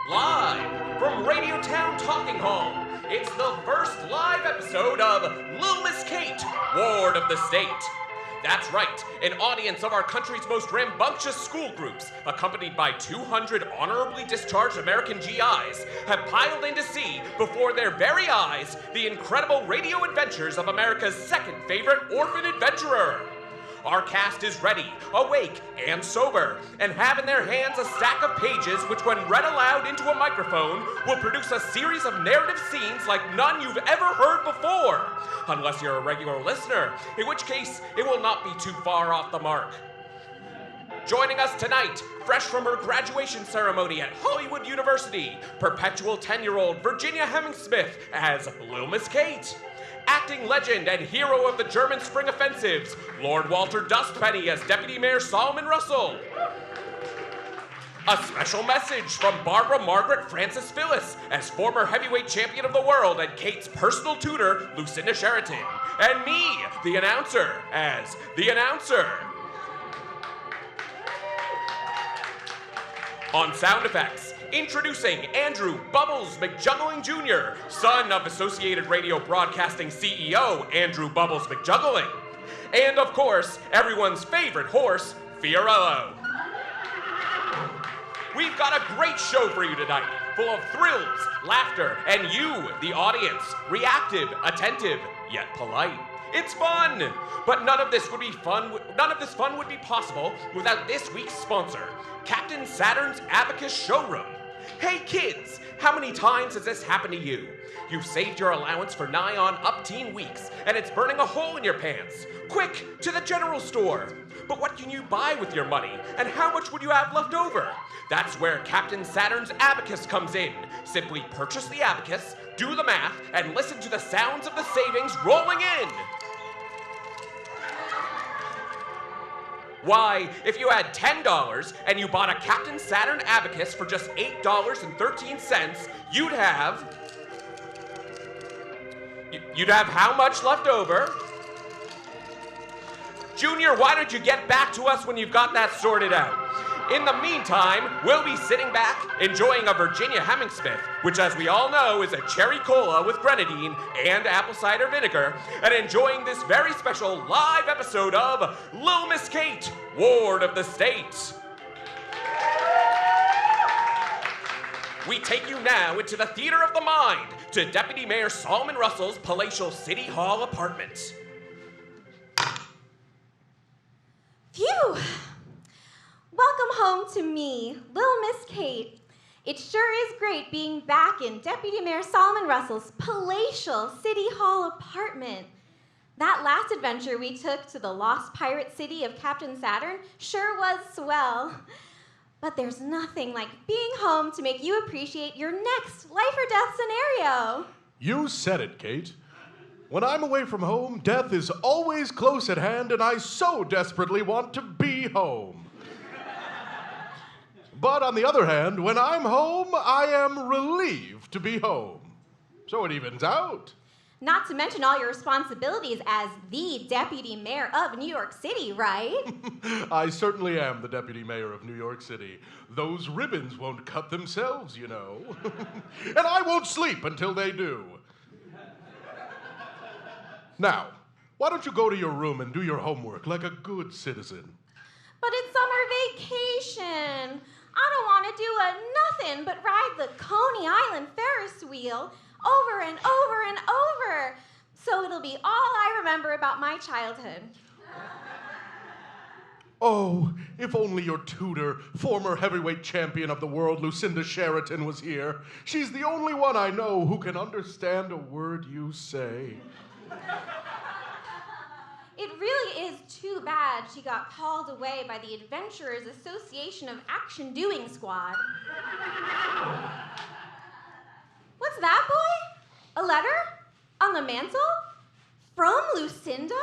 Live from Radio Town Talking Hall, it's the first live episode of Lil Miss Kate, Ward of the State. That's right, an audience of our country's most rambunctious school groups, accompanied by 200 honorably discharged American GIs, have piled in to see, before their very eyes, the incredible radio adventures of America's second favorite orphan adventurer. Our cast is ready, awake, and sober, and have in their hands a stack of pages which, when read aloud into a microphone, will produce a series of narrative scenes like none you've ever heard before. Unless you're a regular listener, in which case it will not be too far off the mark. Joining us tonight, fresh from her graduation ceremony at Hollywood University, perpetual 10-year-old Virginia Hemming-Smith as Lil Miss Kate. Acting legend and hero of the German Spring Offensives, Lord Walter Dustpenny as Deputy Mayor Solomon Russell. A special message from Barbara Margaret Francis Phyllis as former heavyweight champion of the world and Kate's personal tutor, Lucinda Sheraton. And me, the announcer, as the announcer. On sound effects, introducing Andrew Bubbles McJuggling Jr., son of Associated Radio Broadcasting CEO Andrew Bubbles McJuggling. And of course, everyone's favorite horse, Fiorello. We've got a great show for you tonight, full of thrills, laughter, and you, the audience, reactive, attentive, yet polite. It's fun! But none of this fun would be possible without this week's sponsor, Captain Saturn's Abacus Showroom. Hey kids, how many times has this happened to you? You've saved your allowance for nigh on up-teen weeks, and it's burning a hole in your pants. Quick, to the general store. But what can you buy with your money, and how much would you have left over? That's where Captain Saturn's Abacus comes in. Simply purchase the abacus, do the math, and listen to the sounds of the savings rolling in. Why, if you had $10 and you bought a Captain Saturn Abacus for just $8.13, you'd have how much left over? Junior, why don't you get back to us when you've got that sorted out? In the meantime, we'll be sitting back, enjoying a Virginia Hemming-Smith, which, as we all know, is a cherry cola with grenadine and apple cider vinegar, and enjoying this very special live episode of Lil Miss Kate, Ward of the State. We take you now into the theater of the mind to Deputy Mayor Solomon Russell's palatial City Hall apartment. Phew! Welcome home to me, Lil Miss Kate. It sure is great being back in Deputy Mayor Solomon Russell's palatial City Hall apartment. That last adventure we took to the lost pirate city of Captain Saturn sure was swell. But there's nothing like being home to make you appreciate your next life or death scenario. You said it, Kate. When I'm away from home, death is always close at hand, and I so desperately want to be home. But on the other hand, when I'm home, I am relieved to be home. So it evens out. Not to mention all your responsibilities as the Deputy Mayor of New York City, right? I certainly am the Deputy Mayor of New York City. Those ribbons won't cut themselves, you know. And I won't sleep until they do. Now, why don't you go to your room and do your homework like a good citizen? But it's summer vacation. I don't want to do nothing but ride the Coney Island Ferris wheel over and over and over. So it'll be all I remember about my childhood. Oh, if only your tutor, former heavyweight champion of the world, Lucinda Sheraton, was here. She's the only one I know who can understand a word you say. It really is too bad she got called away by the Adventurers Association of Action Doing Squad. What's that, boy? A letter? On the mantle? From Lucinda?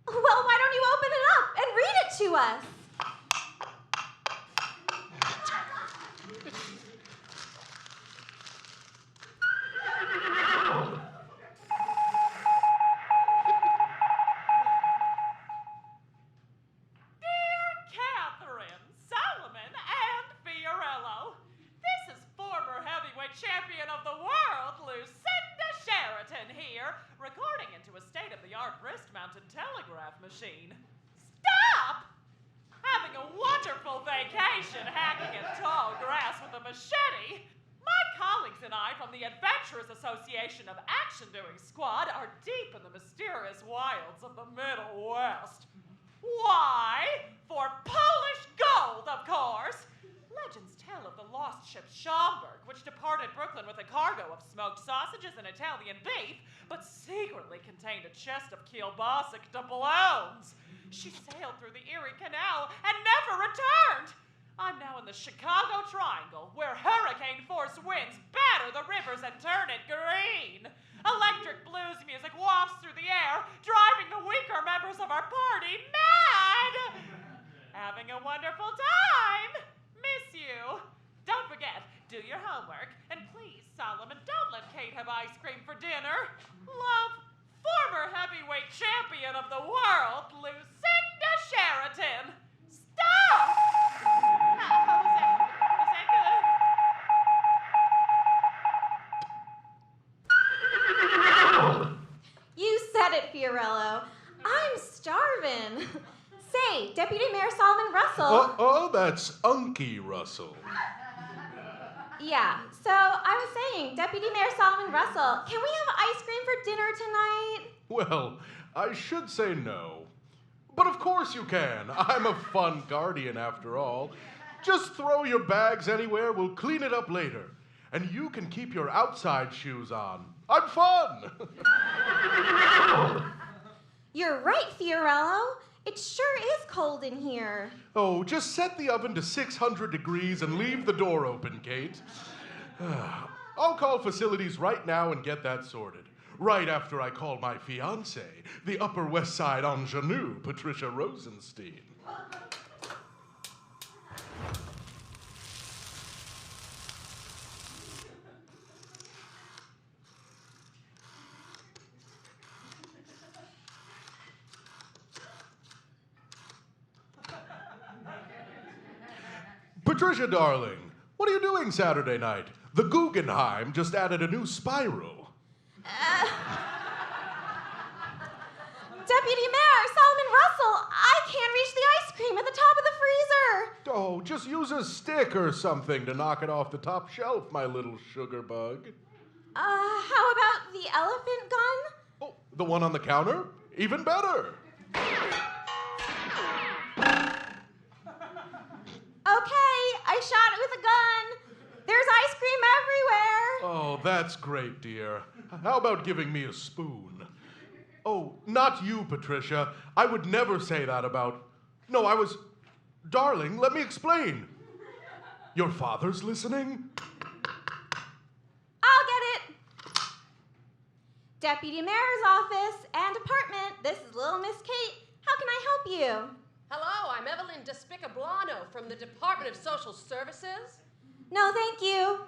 Well, why don't you open it up and read it to us? Dear Catherine, Solomon, and Fiorello, this is for mounted telegraph machine. Stop! Having a wonderful vacation hacking at tall grass with a machete. My colleagues and I from the Adventurers Association of Action Doing Squad are deep in the mysterious wilds of the Middle West. Why? For Polish gold, of course. Legends tell of the lost ship Schomburg, which departed Brooklyn with a cargo of smoked sausages and Italian beef, but secretly contained a chest of kielbasa doubloons. She sailed through the Erie Canal and never returned. I'm now in the Chicago Triangle, where hurricane force winds batter the rivers and turn it green. Electric blues music wafts through the air, driving the weaker members of our party mad. Having a wonderful time. Miss you. Don't forget, do your homework, and please, Solomon, don't let Kate have ice cream for dinner. Love, former heavyweight champion of the world, Lucinda Sheraton. Stop! How was that? Was that good? You said it, Fiorello. I'm starving. Say, Deputy Mayor Solomon Russell. Oh, that's Unky Russell. Yeah, so I was saying, Deputy Mayor Solomon Russell, can we have ice cream for dinner tonight? Well, I should say no. But of course you can. I'm a fun guardian after all. Just throw your bags anywhere, we'll clean it up later. And you can keep your outside shoes on. I'm fun! You're right, Fiorello. It sure is cold in here. Oh, just set the oven to 600 degrees and leave the door open, Kate. I'll call facilities right now and get that sorted. Right after I call my fiancée, the Upper West Side ingenue, Patricia Rosenstein. Patricia, darling, what are you doing Saturday night? The Guggenheim just added a new spiral. Deputy Mayor Solomon Russell, I can't reach the ice cream at the top of the freezer. Oh, just use a stick or something to knock it off the top shelf, my little sugar bug. How about the elephant gun? Oh, the one on the counter? Even better. Okay, I shot it with a gun. There's ice cream everywhere. Oh, that's great, dear. How about giving me a spoon? Oh, not you, Patricia. I would never say that about... No, I was... Darling, let me explain. Your father's listening? I'll get it. Deputy Mayor's office and department. This is Lil Miss Kate. How can I help you? Hello, I'm Evelyn Despicablano from the Department of Social Services. No, thank you.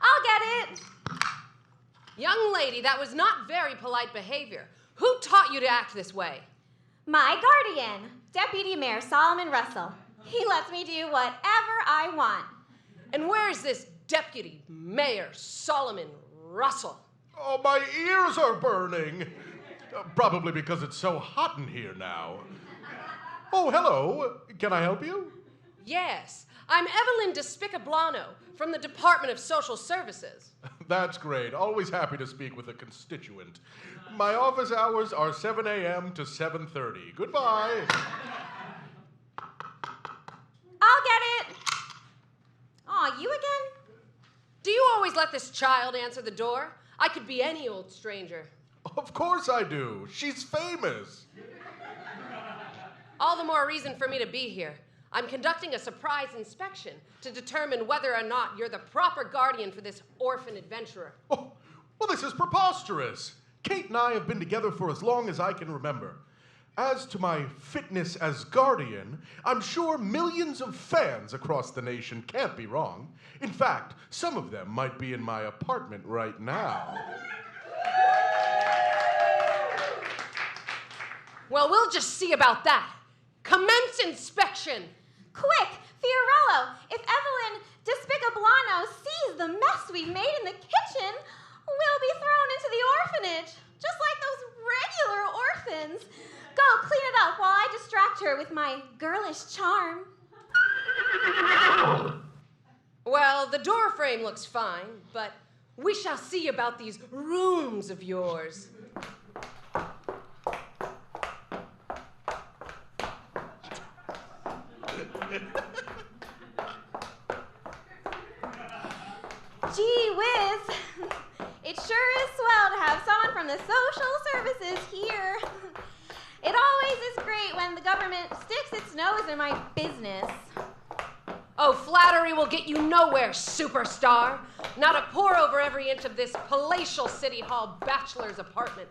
I'll get it. Young lady, that was not very polite behavior. Who taught you to act this way? My guardian, Deputy Mayor Solomon Russell. He lets me do whatever I want. And where's this Deputy Mayor Solomon Russell? Oh, my ears are burning. Probably because it's so hot in here now. Oh, hello. Can I help you? Yes, I'm Evelyn Despicablano from the Department of Social Services. That's great. Always happy to speak with a constituent. My office hours are 7 a.m. to 7:30. Goodbye. I'll get it. Aw, you again? Do you always let this child answer the door? I could be any old stranger. Of course I do. She's famous. All the more reason for me to be here. I'm conducting a surprise inspection to determine whether or not you're the proper guardian for this orphan adventurer. Oh, well, this is preposterous. Kate and I have been together for as long as I can remember. As to my fitness as guardian, I'm sure millions of fans across the nation can't be wrong. In fact, some of them might be in my apartment right now. Well, we'll just see about that. Commence inspection. Quick, Fiorello, if Evelyn Despicablano sees the mess we've made in the kitchen, will be thrown into the orphanage, just like those regular orphans. Go clean it up while I distract her with my girlish charm. Well, the door frame looks fine, but we shall see about these rooms of yours. Gee whiz. It sure is swell to have someone from the social services here. It always is great when the government sticks its nose in my business. Oh, flattery will get you nowhere, superstar. Not a pore over every inch of this palatial City Hall bachelor's apartment.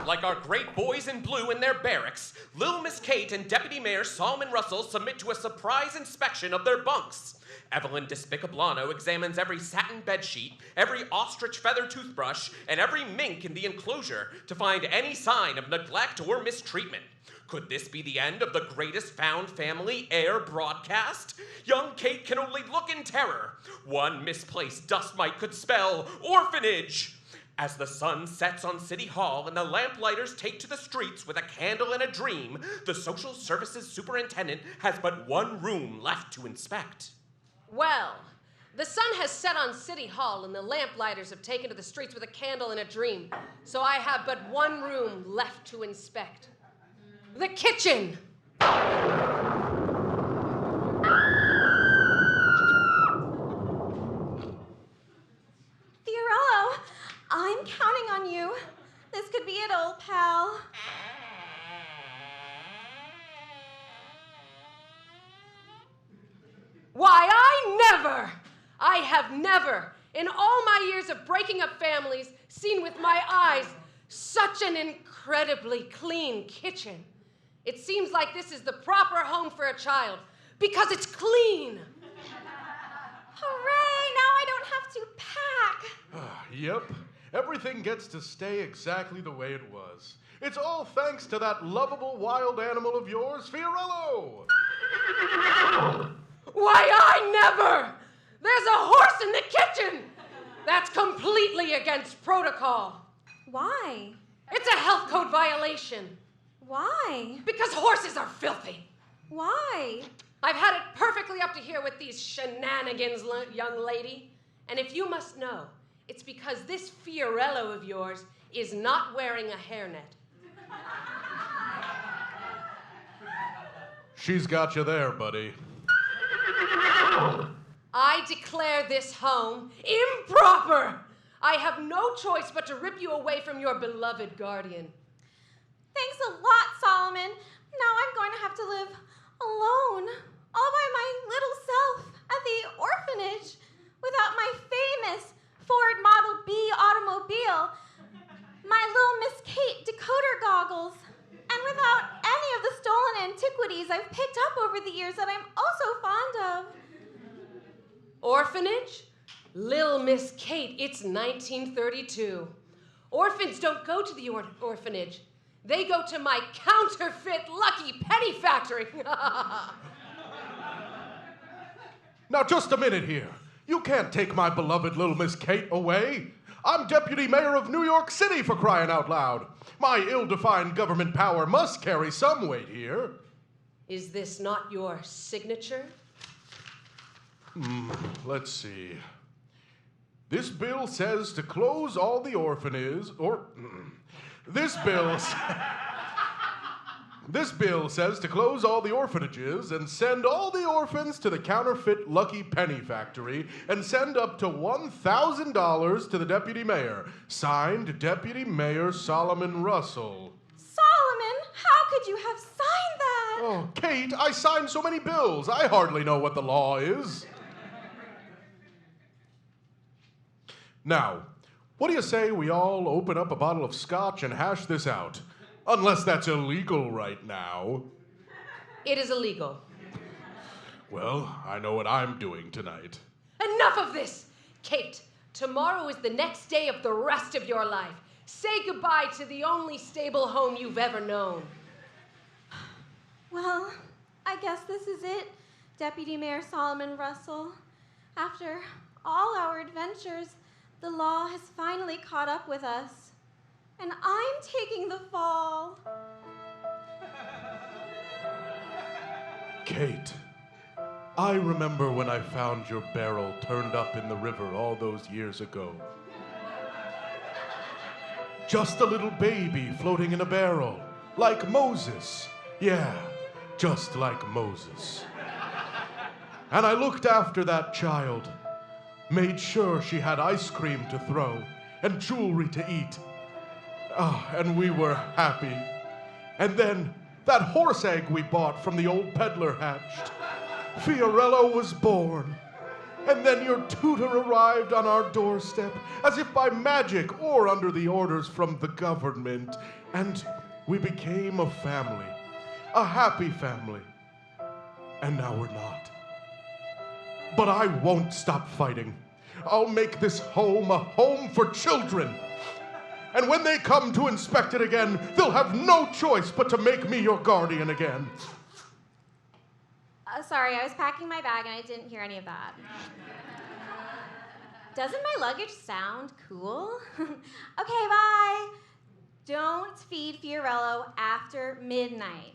Like our great boys in blue in their barracks, Lil Miss Kate and Deputy Mayor Solomon Russell submit to a surprise inspection of their bunks. Evelyn Despicablano examines every satin bedsheet, every ostrich feather toothbrush, and every mink in the enclosure to find any sign of neglect or mistreatment. Could this be the end of the greatest found family e'er broadcast? Young Kate can only look in terror. One misplaced dust mite could spell orphanage. As the sun sets on City Hall and the lamplighters take to the streets with a candle and a dream, the social services superintendent has but one room left to inspect. Well, the sun has set on City Hall and the lamplighters have taken to the streets with a candle and a dream, so I have but one room left to inspect. The kitchen! Fiorello, I'm counting on you. This could be it, old pal. Why, I have never, in all my years of breaking up families, seen with my eyes such an incredibly clean kitchen. It seems like this is the proper home for a child, because it's clean. Hooray, now I don't have to pack. Yep, everything gets to stay exactly the way it was. It's all thanks to that lovable wild animal of yours, Fiorello. Why, I never! There's a horse in the kitchen! That's completely against protocol. Why? It's a health code violation. Why? Because horses are filthy. Why? I've had it perfectly up to here with these shenanigans, young lady. And if you must know, it's because this Fiorello of yours is not wearing a hairnet. She's got you there, buddy. I declare this home improper. I have no choice but to rip you away from your beloved guardian. Thanks a lot, Solomon. Now I'm going to have to live alone, all by my little self at the orphanage, without my famous Ford Model B automobile, my Lil Miss Kate decoder goggles, and without any of the stolen antiquities I've picked up over the years that I'm also fond of. Orphanage? Lil Miss Kate, it's 1932. Orphans don't go to the orphanage. They go to my counterfeit Lucky Penny Factory. Now, just a minute here. You can't take my beloved Little Miss Kate away. I'm Deputy Mayor of New York City, for crying out loud. My ill-defined government power must carry some weight here. Is this not your signature? Let's see. This bill says to close all the orphanages, This bill says to close all the orphanages and send all the orphans to the counterfeit Lucky Penny Factory and send up to $1,000 to the deputy mayor. Signed, Deputy Mayor Solomon Russell. Solomon, how could you have signed that? Oh, Kate, I signed so many bills, I hardly know what the law is. Now, what do you say we all open up a bottle of scotch and hash this out? Unless that's illegal right now. It is illegal. Well, I know what I'm doing tonight. Enough of this! Kate, tomorrow is the next day of the rest of your life. Say goodbye to the only stable home you've ever known. Well, I guess this is it, Deputy Mayor Solomon Russell. After all our adventures, The law has finally caught up with us, and I'm taking the fall. Kate, I remember when I found your barrel turned up in the river all those years ago. Just a little baby floating in a barrel, like Moses. Yeah, just like Moses. And I looked after that child, made sure she had ice cream to throw and jewelry to eat. And we were happy. And then that horse egg we bought from the old peddler hatched. Fiorello was born. And then your tutor arrived on our doorstep, as if by magic or under the orders from the government. And we became a family, a happy family. And now we're not. But I won't stop fighting. I'll make this home a home for children. And when they come to inspect it again, they'll have no choice but to make me your guardian again. Sorry, I was packing my bag and I didn't hear any of that. Doesn't my luggage sound cool? Okay, bye. Don't feed Fiorello after midnight.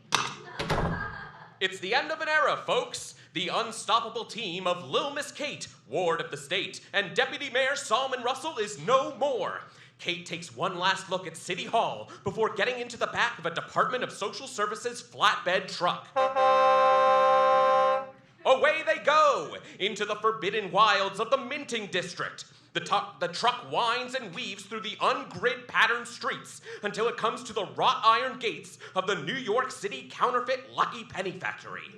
It's the end of an era, folks. The unstoppable team of Lil Miss Kate, ward of the state, and Deputy Mayor Solomon Russell is no more. Kate takes one last look at City Hall before getting into the back of a Department of Social Services flatbed truck. Away they go, into the forbidden wilds of the Minting District. The truck winds and weaves through the ungrid patterned streets until it comes to the wrought iron gates of the New York City counterfeit Lucky Penny Factory.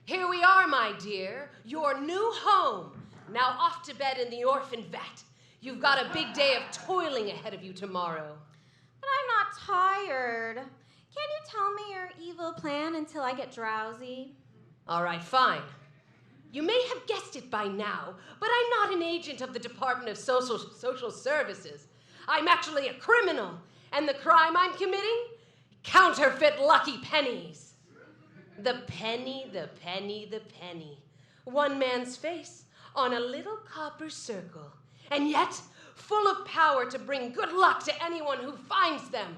Here we are, my dear, your new home. Now off to bed in the orphan vet. You've got a big day of toiling ahead of you tomorrow. But I'm not tired. Can you tell me your evil plan until I get drowsy? All right, fine. You may have guessed it by now, but I'm not an agent of the Department of Social Services. I'm actually a criminal, and the crime I'm committing? Counterfeit lucky pennies. The penny, the penny, the penny. One man's face on a little copper circle, and yet full of power to bring good luck to anyone who finds them.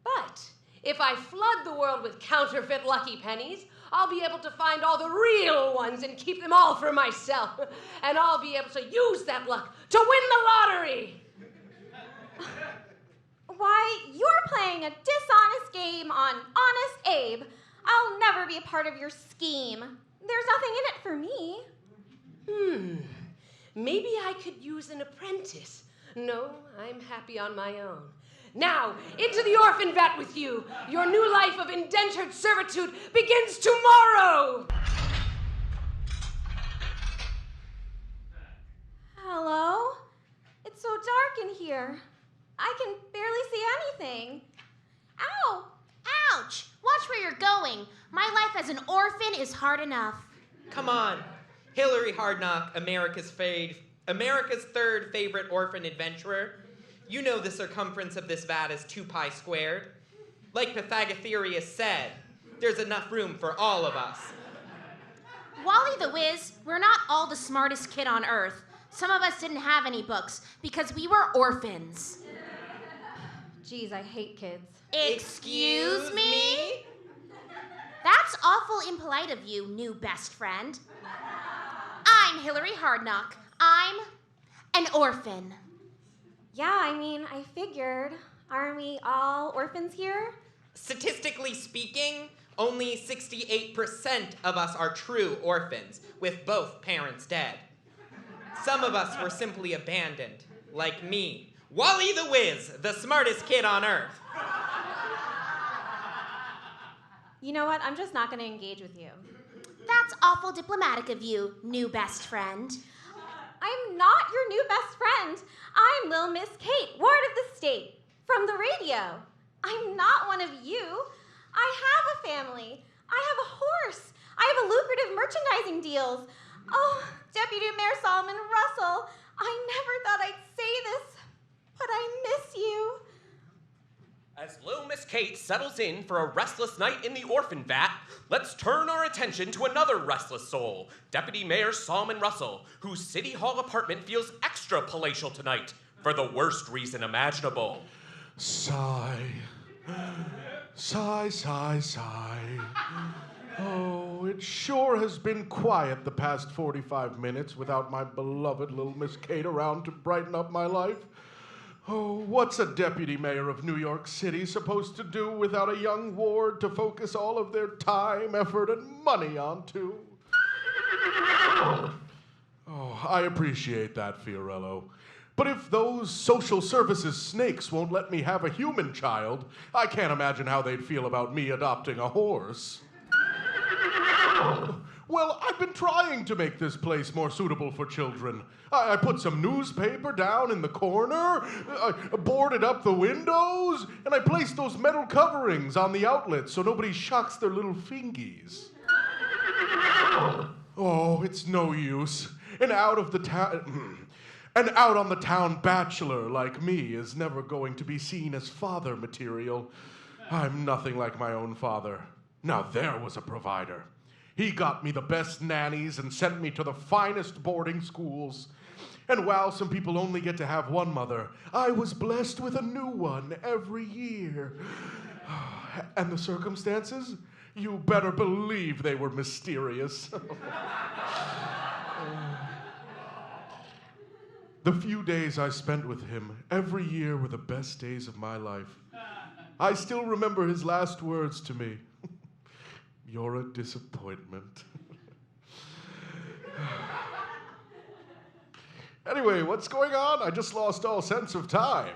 But if I flood the world with counterfeit lucky pennies, I'll be able to find all the real ones and keep them all for myself. And I'll be able to use that luck to win the lottery. Why, you're playing a dishonest game on Honest Abe. I'll never be a part of your scheme. There's nothing in it for me. Maybe I could use an apprentice. No, I'm happy on my own. Now, into the orphan vat with you. Your new life of indentured servitude begins tomorrow. Hello? It's so dark in here. I can barely see anything. Ow! Ouch! Watch where you're going. My life as an orphan is hard enough. Come on. Hillary Hardknock, America's third favorite orphan adventurer. You know the circumference of this vat is 2 pi squared. Like Pythagoras said, there's enough room for all of us. Wally the Wiz, we're not all the smartest kid on earth. Some of us didn't have any books because we were orphans. Geez, I hate kids. Excuse me? That's awful impolite of you, new best friend. I'm Hillary Hardknock. I'm an orphan. Yeah, I figured. Aren't we all orphans here? Statistically speaking, only 68% of us are true orphans, with both parents dead. Some of us were simply abandoned, like me, Wally the Wiz, the smartest kid on earth. You know what? I'm just not going to engage with you. That's awful diplomatic of you, new best friend. I'm not your new best friend. I'm Lil Miss Kate, ward of the state, from the radio. I'm not one of you. I have a family. I have a horse. I have lucrative merchandising deals. Oh, Deputy Mayor Solomon Russell, I never thought I'd say this, but I miss you. As Lil Miss Kate settles in for a restless night in the orphan vat, let's turn our attention to another restless soul, Deputy Mayor Solomon Russell, whose City Hall apartment feels extra palatial tonight, for the worst reason imaginable. Sigh. Sigh, sigh, sigh. Oh, it sure has been quiet the past 45 minutes without my beloved Lil Miss Kate around to brighten up my life. Oh, what's a deputy mayor of New York City supposed to do without a young ward to focus all of their time, effort, and money onto? Oh, I appreciate that, Fiorello. But if those social services snakes won't let me have a human child, I can't imagine how they'd feel about me adopting a horse. Well, I've been trying to make this place more suitable for children. I put some newspaper down in the corner, I boarded up the windows, and I placed those metal coverings on the outlets so nobody shocks their little fingies. Oh, it's no use. And out on the town bachelor like me is never going to be seen as father material. I'm nothing like my own father. Now there was a provider. He got me the best nannies and sent me to the finest boarding schools. And while some people only get to have one mother, I was blessed with a new one every year. And the circumstances? You better believe they were mysterious. The few days I spent with him every year were the best days of my life. I still remember his last words to me. You're a disappointment. Anyway, what's going on? I just lost all sense of time.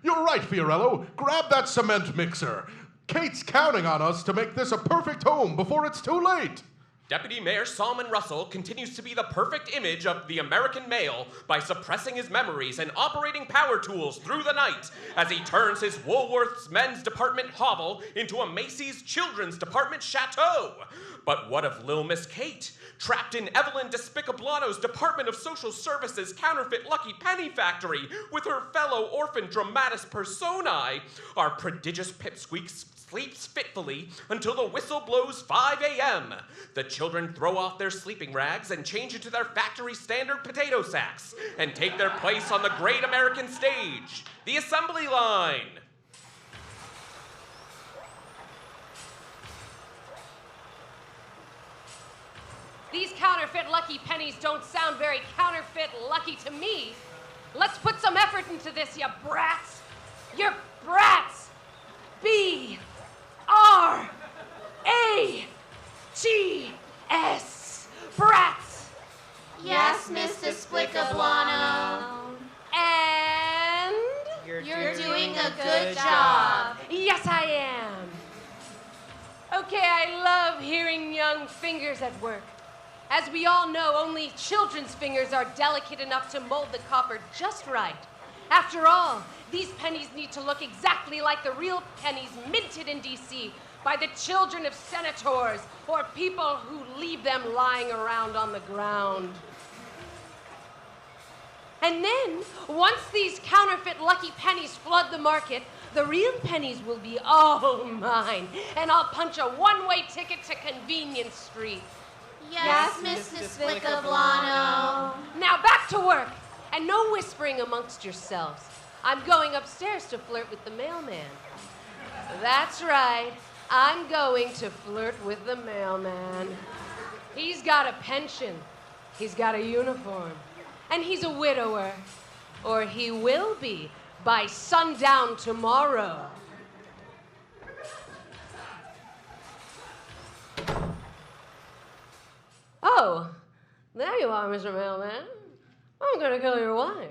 You're right, Fiorello. Grab that cement mixer. Kate's counting on us to make this a perfect home before it's too late. Deputy Mayor Solomon Russell continues to be the perfect image of the American male by suppressing his memories and operating power tools through the night as he turns his Woolworth's men's department hovel into a Macy's children's department chateau. But what of Lil Miss Kate, trapped in Evelyn Despicablano's Department of Social Services counterfeit Lucky Penny factory with her fellow orphan dramatis personae? Our prodigious pipsqueak sleeps fitfully until the whistle blows 5 a.m. The children throw off their sleeping rags and change into their factory standard potato sacks and take their place on the great American stage, the assembly line. These counterfeit Lucky Pennies don't sound very counterfeit lucky to me. Let's put some effort into this, you brats. You're brats. B-R-A-T-S. Brats. Yes, Mr. Splicablano. And You're doing a good job. yes, I am. Okay, I love hearing young fingers at work. As we all know, only children's fingers are delicate enough to mold the copper just right. After all, these pennies need to look exactly like the real pennies minted in D.C. by the children of senators or people who leave them lying around on the ground. And then, once these counterfeit Lucky Pennies flood the market, the real pennies will be all mine, and I'll punch a one-way ticket to Convenience Street. Yes, Mr. Splicablano. Now back to work, and no whispering amongst yourselves. I'm going upstairs to flirt with the mailman. That's right, I'm going to flirt with the mailman. He's got a pension, he's got a uniform, and he's a widower. Or he will be by sundown tomorrow. Oh, there you are, Mr. Mailman. I'm gonna kill your wife.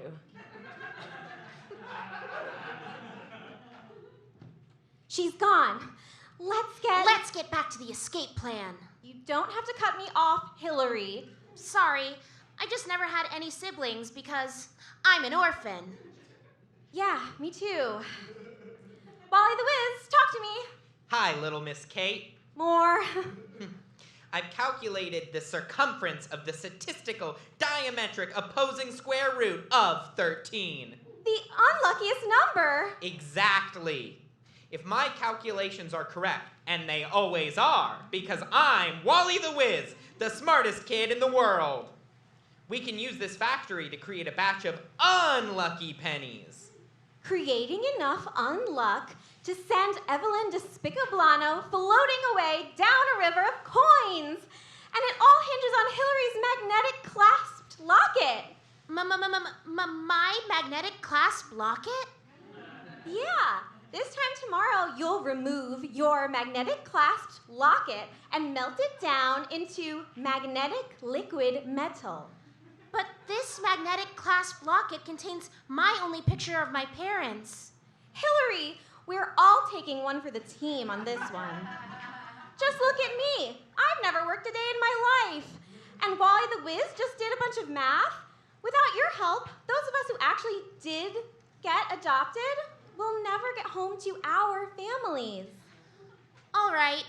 She's gone. Let's get back to the escape plan. You don't have to cut me off, Hillary. Sorry, I just never had any siblings because I'm an orphan. Yeah, me too. Wally the Wiz, talk to me. Hi, little Miss Kate. More. I've calculated the circumference of the statistical diametric opposing square root of 13. The unluckiest number. Exactly. If my calculations are correct, and they always are, because I'm Wally the Wiz, the smartest kid in the world, we can use this factory to create a batch of unlucky pennies. Creating enough unluck to send Evelyn Despicablano floating away down a river of coins. And it all hinges on Hillary's magnetic clasped locket. My magnetic clasp locket? Yeah. This time tomorrow, you'll remove your magnetic clasped locket and melt it down into magnetic liquid metal. But this magnetic clasp locket contains my only picture of my parents. Hillary, we're all taking one for the team on this one. Just look at me. I've never worked a day in my life. And Wally the Wiz just did a bunch of math. Without your help, those of us who actually did get adopted will never get home to our families. All right.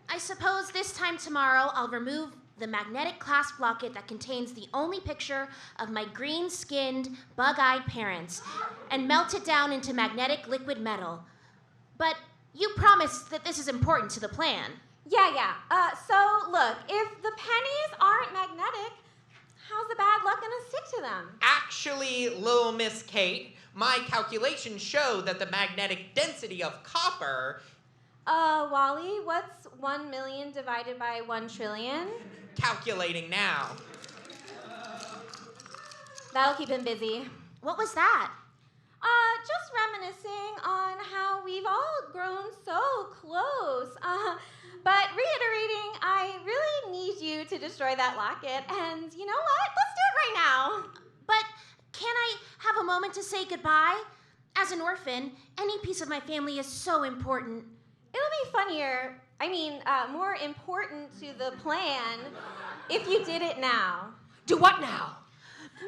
I suppose this time tomorrow I'll remove the magnetic clasp locket that contains the only picture of my green-skinned, bug-eyed parents and melt it down into magnetic liquid metal. But you promised that this is important to the plan. Yeah. So look, if the pennies aren't magnetic, how's the bad luck gonna stick to them? Actually, Lil Miss Kate, my calculations show that the magnetic density of copper... Wally, what's 1 million divided by 1 trillion? Calculating now. That'll keep him busy. What was that? Just reminiscing on how we've all grown so close. But reiterating, I really need you to destroy that locket. And you know what? Let's do it right now. But can I have a moment to say goodbye? As an orphan, any piece of my family is so important. It'll be funnier, more important to the plan if you did it now. Do what now?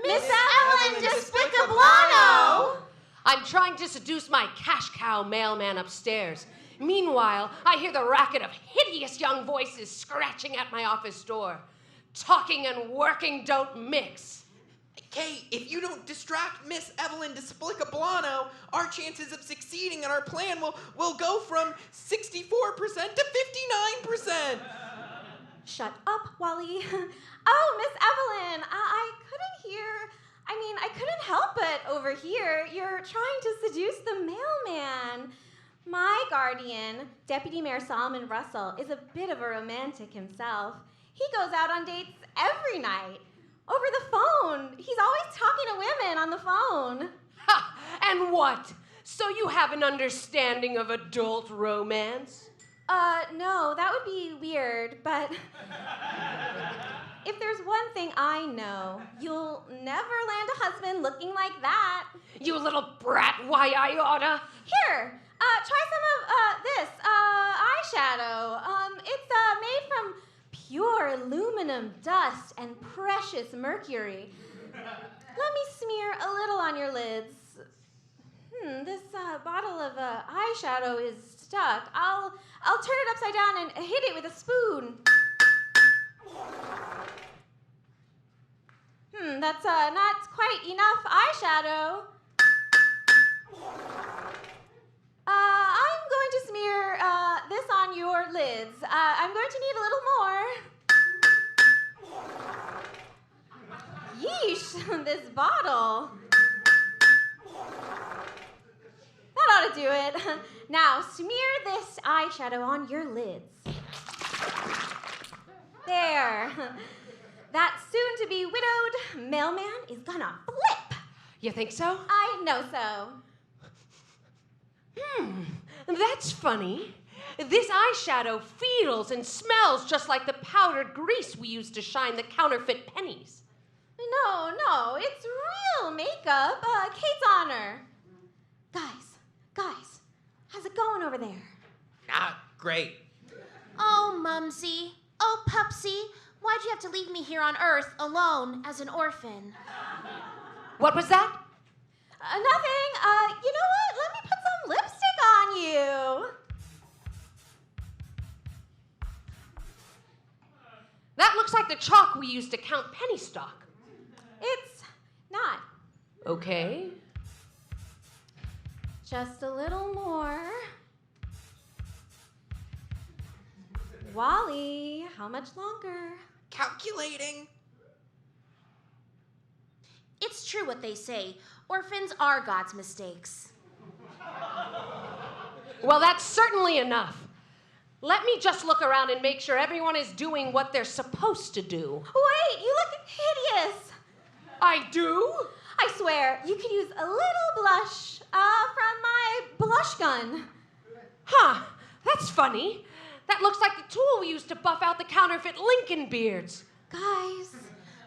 Miss Evelyn Despicablano! I'm trying to seduce my cash cow mailman upstairs. Meanwhile, I hear the racket of hideous young voices scratching at my office door. Talking and working don't mix. Kate, if you don't distract Miss Evelyn Despicablano, our chances of succeeding in our plan will go from 64% to 59%. Shut up, Wally. Oh, Miss Evelyn, I couldn't hear. I couldn't help but overhear. You're trying to seduce the mailman. My guardian, Deputy Mayor Solomon Russell, is a bit of a romantic himself. He goes out on dates every night. Over the phone. He's always talking to women on the phone. Ha! And what? So you have an understanding of adult romance? No, that would be weird, but if there's one thing I know, you'll never land a husband looking like that. You little brat, why I oughta. Here, try some of this eyeshadow. It's made from pure aluminum dust and precious mercury. Let me smear a little on your lids. This bottle of eyeshadow is stuck. I'll turn it upside down and hit it with a spoon. That's not quite enough eyeshadow. I'm going to smear this on your lids. I'm going to need a little more. Yeesh, this bottle. That ought to do it. Now, smear this eyeshadow on your lids. There. That soon-to-be widowed mailman is gonna flip. You think so? I know so. That's funny. This eyeshadow feels and smells just like the powdered grease we use to shine the counterfeit pennies. No, it's real makeup. Kate's honor. Guys, how's it going over there? Not great. Oh, Mumsy. Oh, Pupsy. Why'd you have to leave me here on Earth alone as an orphan? What was that? Nothing. You know what? Let me put some lipstick on you. That looks like the chalk we use to count penny stock. It's not. Okay. Just a little more. Wally, how much longer? Calculating. It's true what they say. Orphans are God's mistakes. Well, that's certainly enough. Let me just look around and make sure everyone is doing what they're supposed to do. Wait, you look hideous. I do? I swear, you could use a little blush from my blush gun. Huh, that's funny. That looks like the tool we used to buff out the counterfeit Lincoln beards. Guys,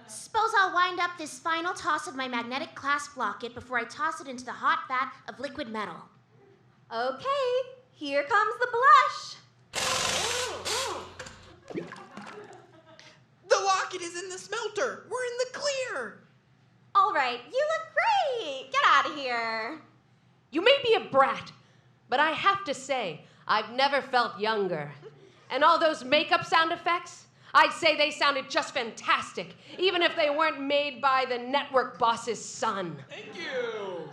Suppose I'll wind up this final toss of my magnetic clasp locket before I toss it into the hot vat of liquid metal. okay, here comes the blush. The locket is in the smelter. We're in the clear. All right, you look great. Get out of here. You may be a brat, but I have to say, I've never felt younger. And all those makeup sound effects, I'd say they sounded just fantastic, even if they weren't made by the network boss's son. Thank you.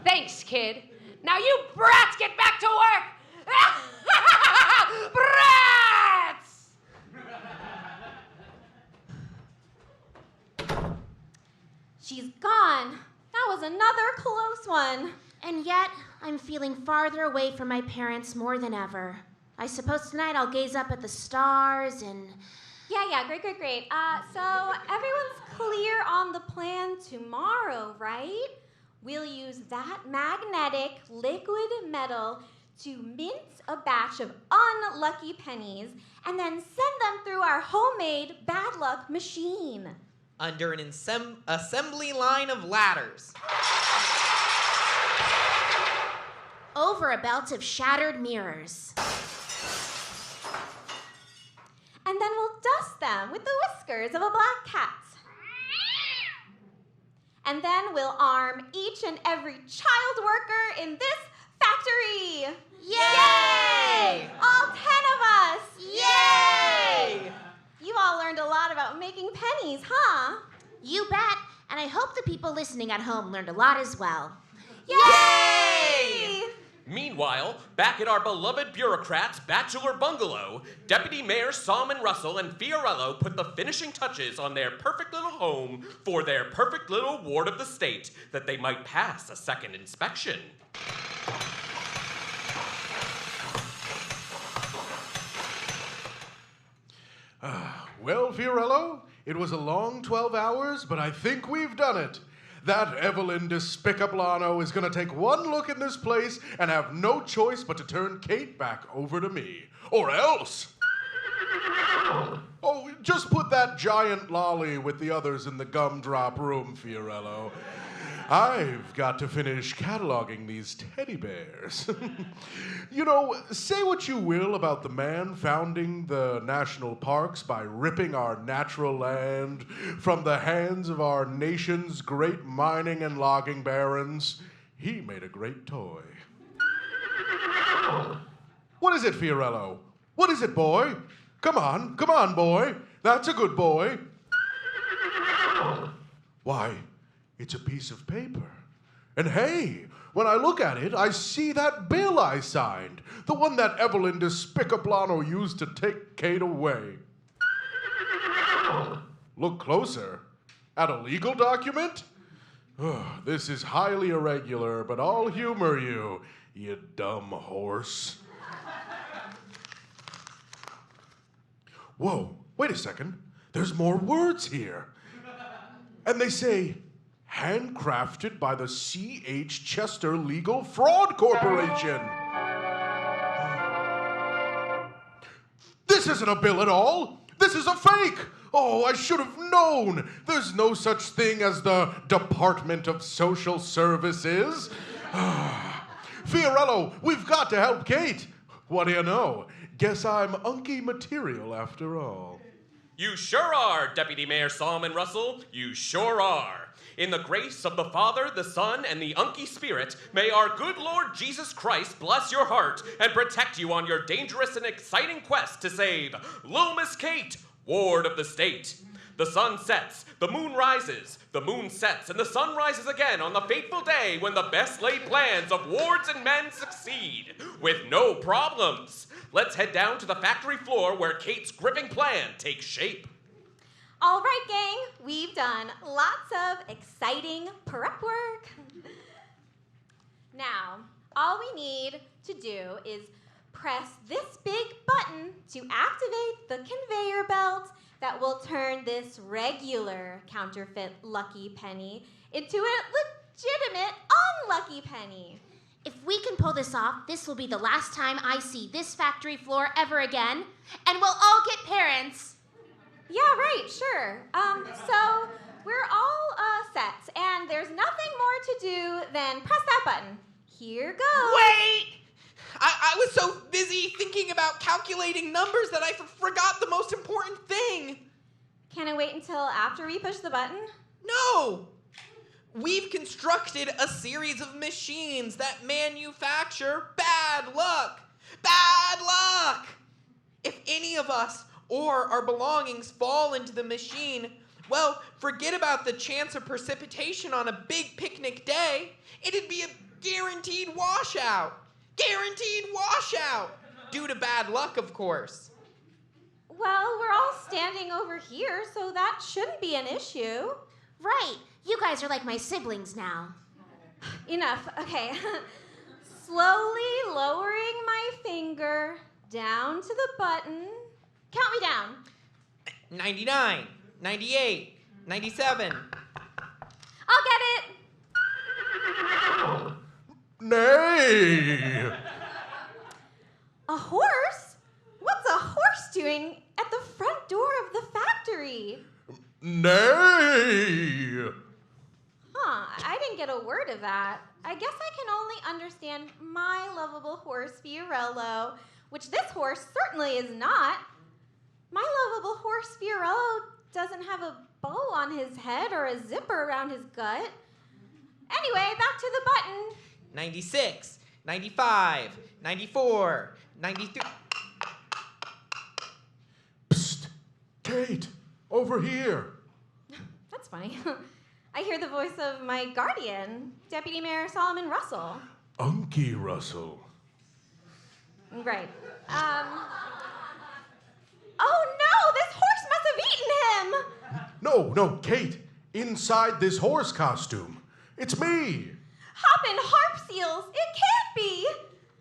Thanks, kid. Now you brats get back to work! Brats! She's gone. That was another close one. And yet, I'm feeling farther away from my parents more than ever. I suppose tonight I'll gaze up at the stars and... Yeah, great. So everyone's clear on the plan tomorrow, right? We'll use that magnetic liquid metal to mince a batch of unlucky pennies and then send them through our homemade bad luck machine. Under an assembly line of ladders. over a belt of shattered mirrors. And then we'll dust them with the whiskers of a black cat. And then we'll arm each and every child worker in this factory. Yay! All 10 of us. Yay! You all learned a lot about making pennies, huh? You bet. And I hope the people listening at home learned a lot as well. Yay! Meanwhile, back at our beloved bureaucrats' bachelor bungalow, Deputy Mayor Solomon Russell and Fiorello put the finishing touches on their perfect little home for their perfect little ward of the state, that they might pass a second inspection. Well, Fiorello, it was a long 12 hours, but I think we've done it. That Evelyn Despicablano is going to take one look in this place and have no choice but to turn Kate back over to me. Or else... Oh, just put that giant lolly with the others in the gumdrop room, Fiorello. I've got to finish cataloging these teddy bears. You know, say what you will about the man founding the national parks by ripping our natural land from the hands of our nation's great mining and logging barons. He made a great toy. What is it, Fiorello? What is it, boy? Come on, boy. That's a good boy. Why, it's a piece of paper. And hey, when I look at it, I see that bill I signed. The one that Evelyn Despicablano used to take Kate away. Look closer. At a legal document? Oh, this is highly irregular, but I'll humor you, you dumb horse. Whoa, wait a second. There's more words here. And they say, handcrafted by the C.H. Chester Legal Fraud Corporation. This isn't a bill at all. This is a fake. Oh, I should have known. There's no such thing as the Department of Social Services. Fiorello, we've got to help Kate. What do you know? Guess I'm unky material after all. You sure are, Deputy Mayor Solomon Russell. You sure are. In the grace of the Father, the Son, and the Unky Spirit, may our good Lord Jesus Christ bless your heart and protect you on your dangerous and exciting quest to save Lil Miss Kate, Ward of the State. The sun sets, the moon rises, the moon sets, and the sun rises again on the fateful day when the best laid plans of wards and men succeed, with no problems. Let's head down to the factory floor where Kate's gripping plan takes shape. All right, gang, we've done lots of exciting prep work. Now, all we need to do is press this big button to activate the conveyor belt that will turn this regular counterfeit lucky penny into a legitimate unlucky penny. If we can pull this off, this will be the last time I see this factory floor ever again, and we'll all get parents. Yeah, right, sure. So we're all set, and there's nothing more to do than press that button. Here goes. Wait! I was so busy thinking about calculating numbers that I forgot the most important thing. Can I wait until after we push the button? No! We've constructed a series of machines that manufacture bad luck. Bad luck! If any of us or our belongings fall into the machine, well, forget about the chance of precipitation on a big picnic day. It'd be a guaranteed washout. Guaranteed washout! Due to bad luck, of course. Well, we're all standing over here, so that shouldn't be an issue. Right. You guys are like my siblings now. Enough. Okay. Slowly lowering my finger down to the button. Count me down. 99, 98, 97. I'll get it. Nay! A horse? What's a horse doing at the front door of the factory? Nay! I didn't get a word of that. I guess I can only understand my lovable horse, Fiorello, which this horse certainly is not. My lovable horse, Fiorello, doesn't have a bow on his head or a zipper around his gut. Anyway, back to the button. 96, 95, 94, 93. Psst! Kate! Over here! That's funny. I hear the voice of my guardian, Deputy Mayor Solomon Russell. Unky Russell. Right. Oh no! This horse must have eaten him! No, Kate. Inside this horse costume. It's me. Hoppin' harp seals! It can't be!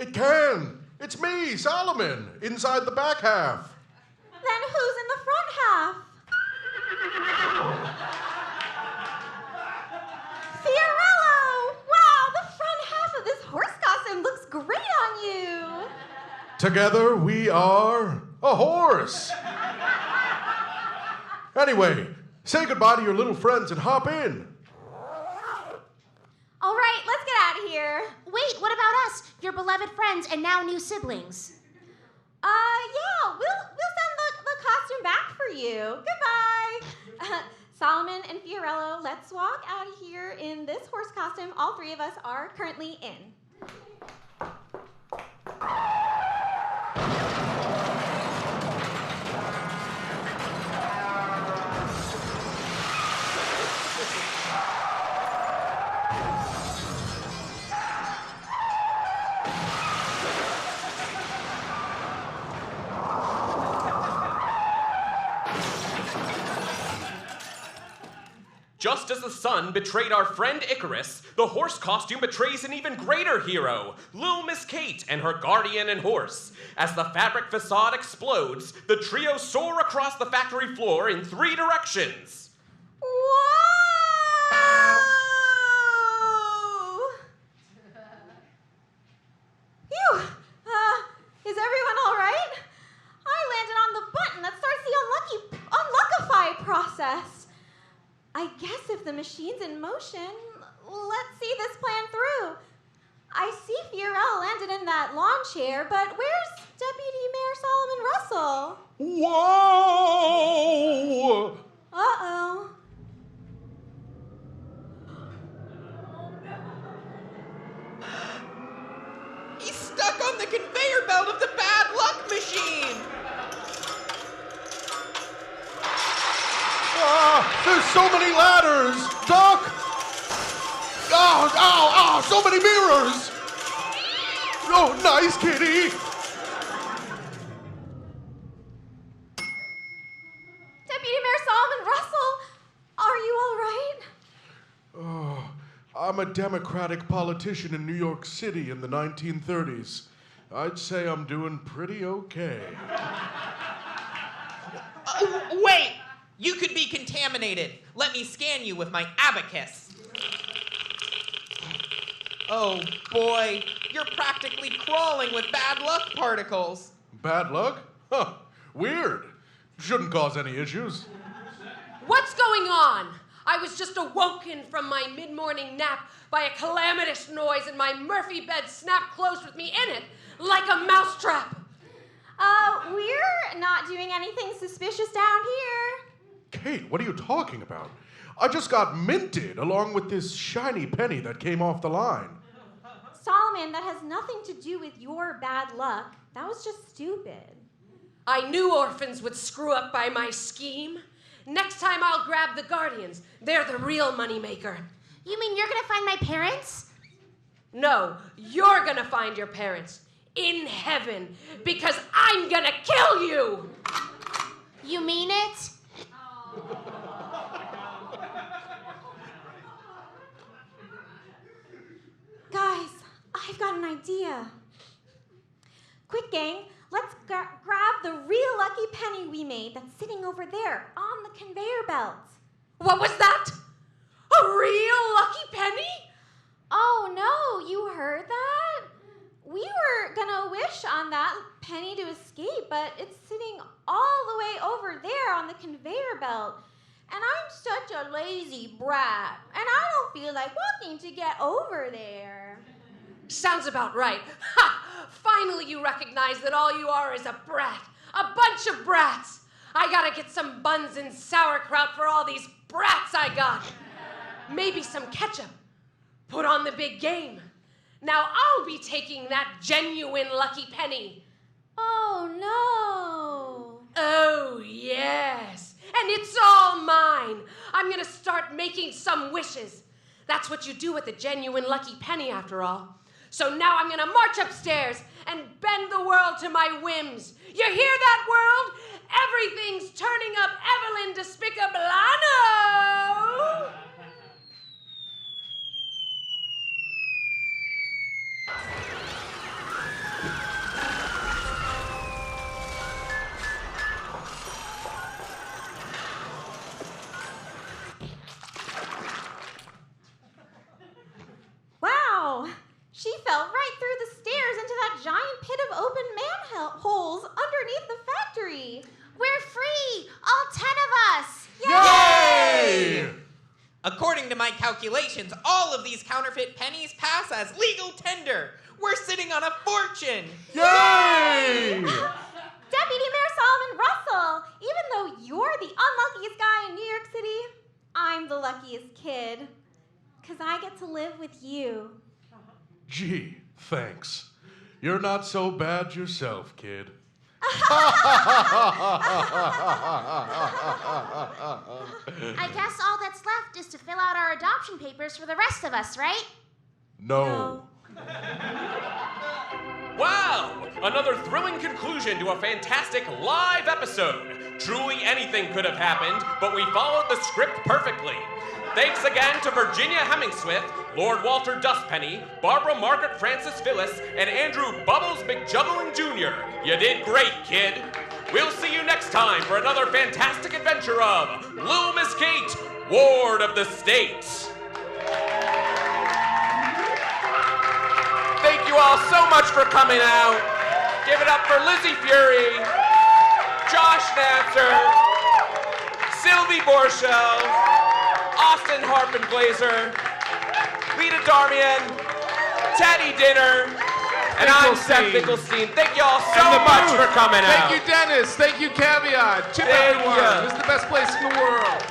It can. It's me, Solomon, inside the back half. Then who's in the front half? Fiorello! Wow, the front half of this horse costume looks great on you! Together we are a horse. Anyway, say goodbye to your little friends and hop in. All right, let's get out of here. Wait, what about us? Your beloved friends and now new siblings. Yeah, we'll send the costume back for you. Goodbye. Solomon and Fiorello, let's walk out of here in this horse costume all three of us are currently in. Just as the sun betrayed our friend Icarus, the horse costume betrays an even greater hero, Lil Miss Kate and her guardian and horse. As the fabric facade explodes, the trio soar across the factory floor in 3 directions. Whoa! Phew! Is everyone all right? I landed on the button that starts the unluckify process. I guess if the machine's in motion, let's see this plan through. I see Fiorello landed in that lawn chair, but where's Deputy Mayor Solomon Russell? Whoa! Uh-oh. He's stuck on the conveyor belt of the bad luck machine! Ah! There's so many ladders! Duck! Oh, so many mirrors! Oh, nice, kitty! Deputy Mayor Solomon Russell, are you all right? Oh, I'm a Democratic politician in New York City in the 1930s. I'd say I'm doing pretty okay. Wait! You could be contaminated. Let me scan you with my abacus. Oh boy, you're practically crawling with bad luck particles. Bad luck? Huh, weird. Shouldn't cause any issues. What's going on? I was just awoken from my mid-morning nap by a calamitous noise and my Murphy bed snapped closed with me in it, like a mousetrap. We're not doing anything suspicious down here. Kate, what are you talking about? I just got minted along with this shiny penny that came off the line. Solomon, that has nothing to do with your bad luck. That was just stupid. I knew orphans would screw up by my scheme. Next time I'll grab the guardians. They're the real moneymaker. You mean you're gonna find my parents? No, you're gonna find your parents in heaven because I'm gonna kill you! You mean it? Guys, I've got an idea. Quick, gang, let's grab the real lucky penny we made that's sitting over there on the conveyor belt. What was that? A real lucky penny? Oh no, you heard that? We were gonna wish on that penny to escape, but it's sitting all the way over there on the conveyor belt. And I'm such a lazy brat, and I don't feel like walking to get over there. Sounds about right. Ha! Finally you recognize that all you are is a brat. A bunch of brats. I gotta get some buns and sauerkraut for all these brats I got. Maybe some ketchup. Put on the big game. Now I'll be taking that genuine lucky penny. Oh no. Oh, yes. And it's all mine. I'm gonna start making some wishes. That's what you do with a genuine lucky penny, after all. So now I'm gonna march upstairs and bend the world to my whims. You hear that, world? Everything's turning up Evelyn Despicablano! Wow, she fell right through the stairs into that giant pit of open manholes underneath the factory. We're free! All 10 of us! Yay! According to my calculations, all of these counterfeit pennies pass as legal tender. We're sitting on a fortune. Yay! Deputy Mayor Solomon Russell, even though you're the unluckiest guy in New York City, I'm the luckiest kid. Because I get to live with you. Gee, thanks. You're not so bad yourself, kid. I guess all that's left is to fill out our adoption papers for the rest of us, right? No. Wow! Another thrilling conclusion to a fantastic live episode. Truly anything could have happened, but we followed the script perfectly. Thanks again to Virginia Hemmingsmith, Lord Walter Dustpenny, Barbara Margaret Francis Phyllis, and Andrew Bubbles McJuggling Jr. You did great, kid. We'll see you next time for another fantastic adventure of Lil Miss Kate, Ward of the State. Thank you all so much for coming out. Give it up for Lizzy Furey, Josh Nasser, Sylvie Borschel, Austen Halpern-Glaser, Lida Darmian, Teddy Dinner, and I'm Seth Finkelstein. Thank you all so much for coming out. Thank you, Dennis. Thank you, Caveat. Chip, everyone. This is the best place in the world.